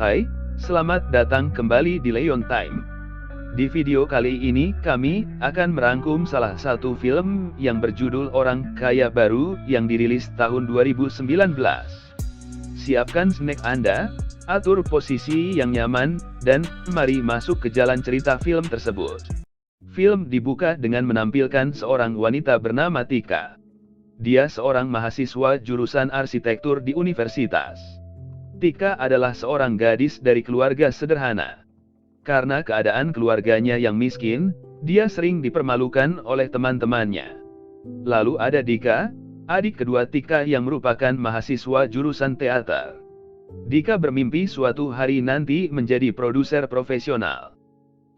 Hai, selamat datang kembali di Leon Time. Di video kali ini, kami akan merangkum salah satu film yang berjudul Orang Kaya Baru yang dirilis tahun 2019. Siapkan snack Anda, atur posisi yang nyaman, dan mari masuk ke jalan cerita film tersebut. Film dibuka dengan menampilkan seorang wanita bernama Tika. Dia seorang mahasiswa jurusan arsitektur di universitas. Tika adalah seorang gadis dari keluarga sederhana. Karena keadaan keluarganya yang miskin, dia sering dipermalukan oleh teman-temannya. Lalu ada Dika, adik kedua Tika yang merupakan mahasiswa jurusan teater. Dika bermimpi suatu hari nanti menjadi produser profesional.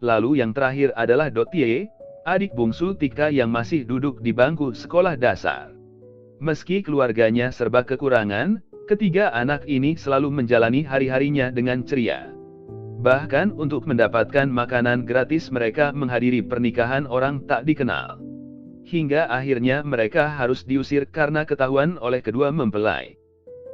Lalu yang terakhir adalah Dotye, adik bungsu Tika yang masih duduk di bangku sekolah dasar. Meski keluarganya serba kekurangan, ketiga anak ini selalu menjalani hari-harinya dengan ceria. Bahkan untuk mendapatkan makanan gratis mereka menghadiri pernikahan orang tak dikenal. Hingga akhirnya mereka harus diusir karena ketahuan oleh kedua mempelai.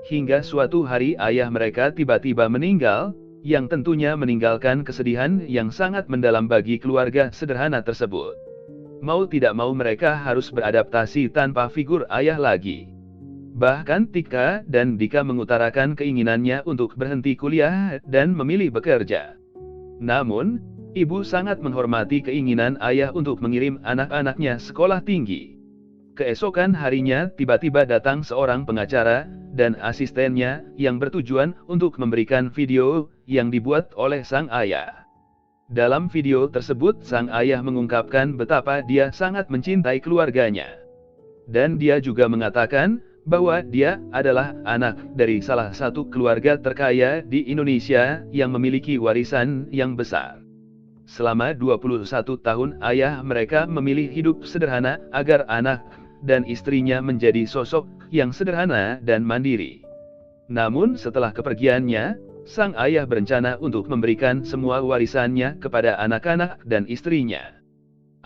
Hingga suatu hari ayah mereka tiba-tiba meninggal, yang tentunya meninggalkan kesedihan yang sangat mendalam bagi keluarga sederhana tersebut. Mau tidak mau mereka harus beradaptasi tanpa figur ayah lagi. Bahkan Tika dan Dika mengutarakan keinginannya untuk berhenti kuliah dan memilih bekerja. Namun, ibu sangat menghormati keinginan ayah untuk mengirim anak-anaknya sekolah tinggi. Keesokan harinya tiba-tiba datang seorang pengacara dan asistennya yang bertujuan untuk memberikan video yang dibuat oleh sang ayah. Dalam video tersebut sang ayah mengungkapkan betapa dia sangat mencintai keluarganya. Dan dia juga mengatakan bahwa dia adalah anak dari salah satu keluarga terkaya di Indonesia yang memiliki warisan yang besar. Selama 21 tahun ayah mereka memilih hidup sederhana agar anak dan istrinya menjadi sosok yang sederhana dan mandiri. Namun setelah kepergiannya, sang ayah berencana untuk memberikan semua warisannya kepada anak-anak dan istrinya,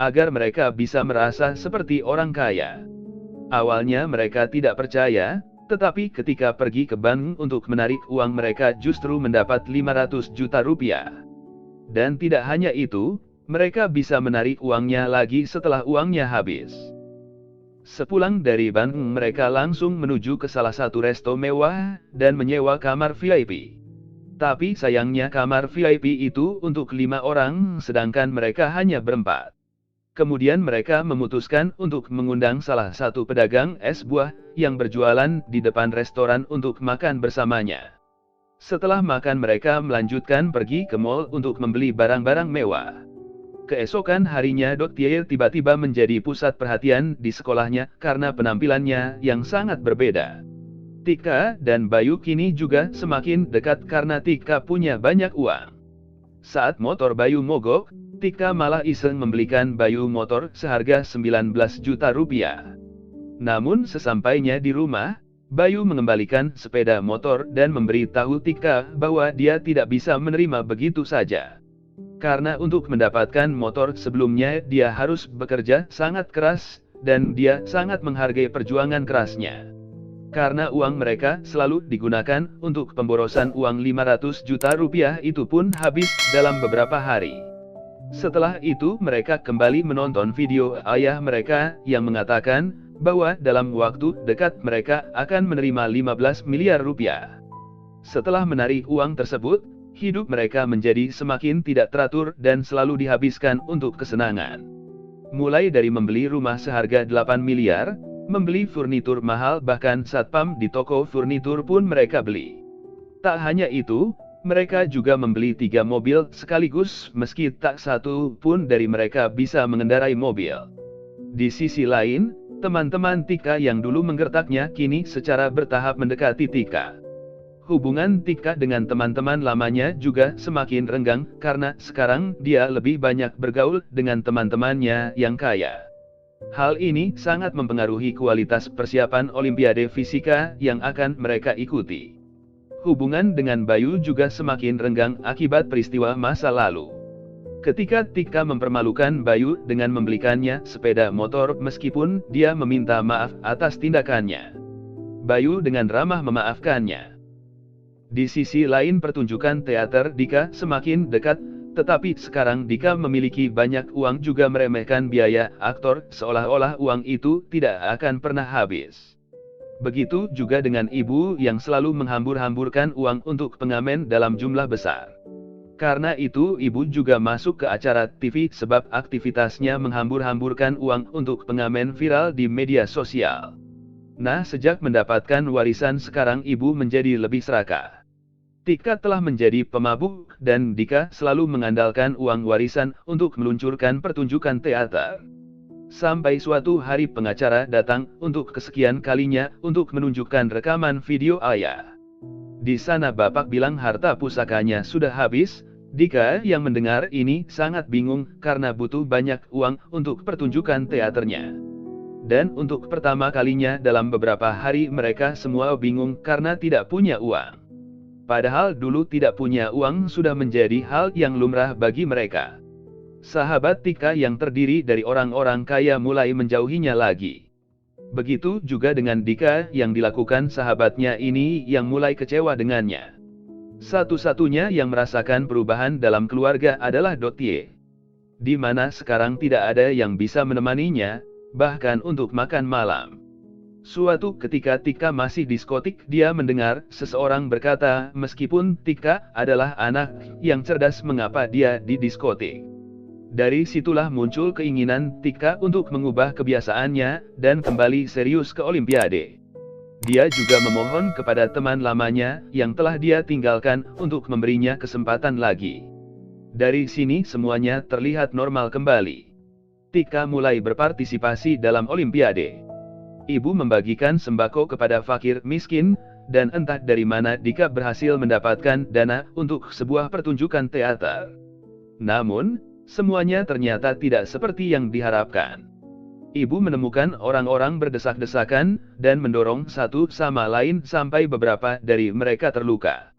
agar mereka bisa merasa seperti orang kaya. Awalnya mereka tidak percaya, tetapi ketika pergi ke bank untuk menarik uang mereka justru mendapat 500 juta rupiah. Dan tidak hanya itu, mereka bisa menarik uangnya lagi setelah uangnya habis. Sepulang dari bank mereka langsung menuju ke salah satu resto mewah dan menyewa kamar VIP. Tapi sayangnya kamar VIP itu untuk 5 orang sedangkan mereka hanya berempat. Kemudian mereka memutuskan untuk mengundang salah satu pedagang es buah yang berjualan di depan restoran untuk makan bersamanya. Setelah makan mereka melanjutkan pergi ke mall untuk membeli barang-barang mewah. Keesokan harinya Dotye tiba-tiba menjadi pusat perhatian di sekolahnya karena penampilannya yang sangat berbeda. Tika dan Bayu kini juga semakin dekat karena Tika punya banyak uang. Saat motor Bayu mogok, Tika malah iseng membelikan Bayu motor seharga 19 juta rupiah. Namun sesampainya di rumah, Bayu mengembalikan sepeda motor dan memberitahu Tika bahwa dia tidak bisa menerima begitu saja. Karena untuk mendapatkan motor sebelumnya dia harus bekerja sangat keras, dan dia sangat menghargai perjuangan kerasnya. Karena uang mereka selalu digunakan untuk pemborosan uang 500 juta rupiah itu pun habis dalam beberapa hari. Setelah itu mereka kembali menonton video ayah mereka yang mengatakan bahwa dalam waktu dekat mereka akan menerima 15 miliar rupiah. Setelah menarik uang tersebut, hidup mereka menjadi semakin tidak teratur dan selalu dihabiskan untuk kesenangan. Mulai dari membeli rumah seharga 8 miliar, membeli furnitur mahal bahkan satpam di toko furnitur pun mereka beli. Tak hanya itu, mereka juga membeli 3 mobil sekaligus meski tak satu pun dari mereka bisa mengendarai mobil. Di sisi lain, teman-teman Tika yang dulu menggertaknya kini secara bertahap mendekati Tika. Hubungan Tika dengan teman-teman lamanya juga semakin renggang karena sekarang dia lebih banyak bergaul dengan teman-temannya yang kaya. Hal ini sangat mempengaruhi kualitas persiapan Olimpiade Fisika yang akan mereka ikuti. Hubungan dengan Bayu juga semakin renggang akibat peristiwa masa lalu. Ketika Tika mempermalukan Bayu dengan membelikannya sepeda motor meskipun dia meminta maaf atas tindakannya, Bayu dengan ramah memaafkannya. Di sisi lain pertunjukan teater Dika semakin dekat, tetapi sekarang Dika memiliki banyak uang juga meremehkan biaya aktor, seolah-olah uang itu tidak akan pernah habis. Begitu juga dengan ibu yang selalu menghambur-hamburkan uang untuk pengamen dalam jumlah besar. Karena itu ibu juga masuk ke acara TV sebab aktivitasnya menghambur-hamburkan uang untuk pengamen viral di media sosial. Nah, sejak mendapatkan warisan sekarang ibu menjadi lebih serakah. Tika telah menjadi pemabuk dan Dika selalu mengandalkan uang warisan untuk meluncurkan pertunjukan teater. Sampai suatu hari pengacara datang untuk kesekian kalinya untuk menunjukkan rekaman video ayah. Di sana bapak bilang harta pusakanya sudah habis. Dika yang mendengar ini sangat bingung karena butuh banyak uang untuk pertunjukan teaternya. Dan untuk pertama kalinya dalam beberapa hari mereka semua bingung karena tidak punya uang. Padahal dulu tidak punya uang sudah menjadi hal yang lumrah bagi mereka. Sahabat Tika yang terdiri dari orang-orang kaya mulai menjauhinya lagi. Begitu juga dengan Dika yang dilakukan sahabatnya ini yang mulai kecewa dengannya. Satu-satunya yang merasakan perubahan dalam keluarga adalah Dottie. Di mana sekarang tidak ada yang bisa menemaninya, bahkan untuk makan malam. Suatu ketika Tika masih diskotik, dia mendengar seseorang berkata, meskipun Tika adalah anak yang cerdas, mengapa dia di diskotik. Dari situlah muncul keinginan Tika untuk mengubah kebiasaannya dan kembali serius ke Olimpiade. Dia juga memohon kepada teman lamanya yang telah dia tinggalkan untuk memberinya kesempatan lagi. Dari sini semuanya terlihat normal kembali. Tika mulai berpartisipasi dalam Olimpiade. Ibu membagikan sembako kepada fakir miskin, dan entah dari mana Dika berhasil mendapatkan dana untuk sebuah pertunjukan teater. Namun, semuanya ternyata tidak seperti yang diharapkan. Ibu menemukan orang-orang berdesak-desakan, dan mendorong satu sama lain sampai beberapa dari mereka terluka.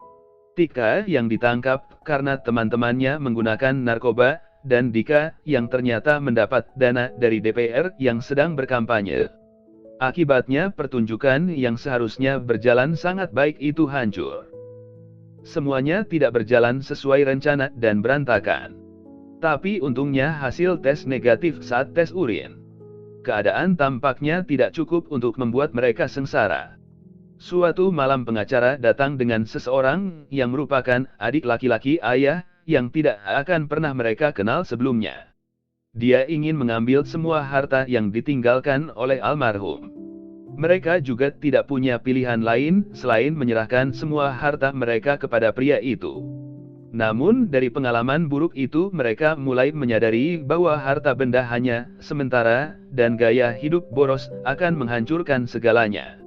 Tika yang ditangkap karena teman-temannya menggunakan narkoba, dan Dika yang ternyata mendapat dana dari DPR yang sedang berkampanye. Akibatnya pertunjukan yang seharusnya berjalan sangat baik itu hancur. Semuanya tidak berjalan sesuai rencana dan berantakan. Tapi untungnya hasil tes negatif saat tes urin. Keadaan tampaknya tidak cukup untuk membuat mereka sengsara. Suatu malam pengacara datang dengan seseorang yang merupakan adik laki-laki ayah yang tidak akan pernah mereka kenal sebelumnya. Dia ingin mengambil semua harta yang ditinggalkan oleh almarhum. Mereka juga tidak punya pilihan lain selain menyerahkan semua harta mereka kepada pria itu. Namun dari pengalaman buruk itu mereka mulai menyadari bahwa harta benda hanya sementara, dan gaya hidup boros akan menghancurkan segalanya.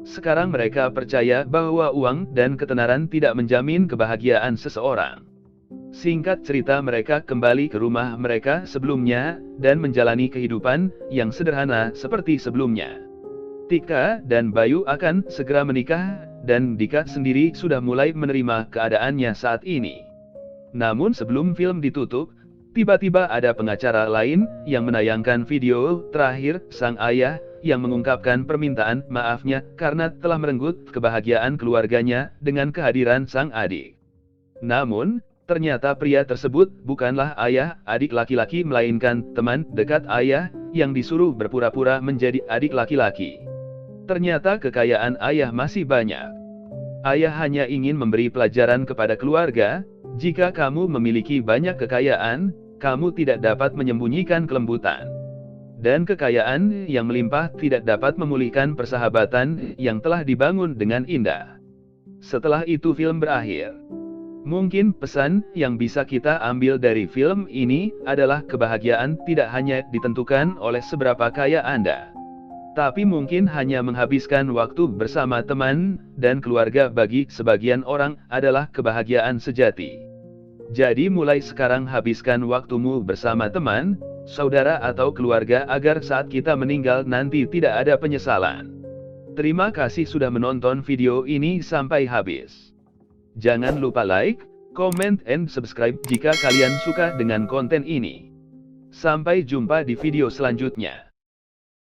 Sekarang mereka percaya bahwa uang dan ketenaran tidak menjamin kebahagiaan seseorang. Singkat cerita mereka kembali ke rumah mereka sebelumnya, dan menjalani kehidupan yang sederhana seperti sebelumnya. Tika dan Bayu akan segera menikah, dan Dika sendiri sudah mulai menerima keadaannya saat ini. Namun sebelum film ditutup, tiba-tiba ada pengacara lain yang menayangkan video terakhir sang ayah yang mengungkapkan permintaan maafnya karena telah merenggut kebahagiaan keluarganya dengan kehadiran sang adik. Namun, ternyata pria tersebut bukanlah ayah adik laki-laki melainkan teman dekat ayah yang disuruh berpura-pura menjadi adik laki-laki. Ternyata kekayaan ayah masih banyak. Ayah hanya ingin memberi pelajaran kepada keluarga, jika kamu memiliki banyak kekayaan, kamu tidak dapat menyembunyikan kelembutan. Dan kekayaan yang melimpah tidak dapat memulihkan persahabatan yang telah dibangun dengan indah. Setelah itu film berakhir. Mungkin pesan yang bisa kita ambil dari film ini adalah kebahagiaan tidak hanya ditentukan oleh seberapa kaya Anda. Tapi mungkin hanya menghabiskan waktu bersama teman dan keluarga bagi sebagian orang adalah kebahagiaan sejati. Jadi mulai sekarang habiskan waktumu bersama teman, saudara atau keluarga agar saat kita meninggal nanti tidak ada penyesalan. Terima kasih sudah menonton video ini sampai habis. Jangan lupa like, comment, and subscribe jika kalian suka dengan konten ini. Sampai jumpa di video selanjutnya.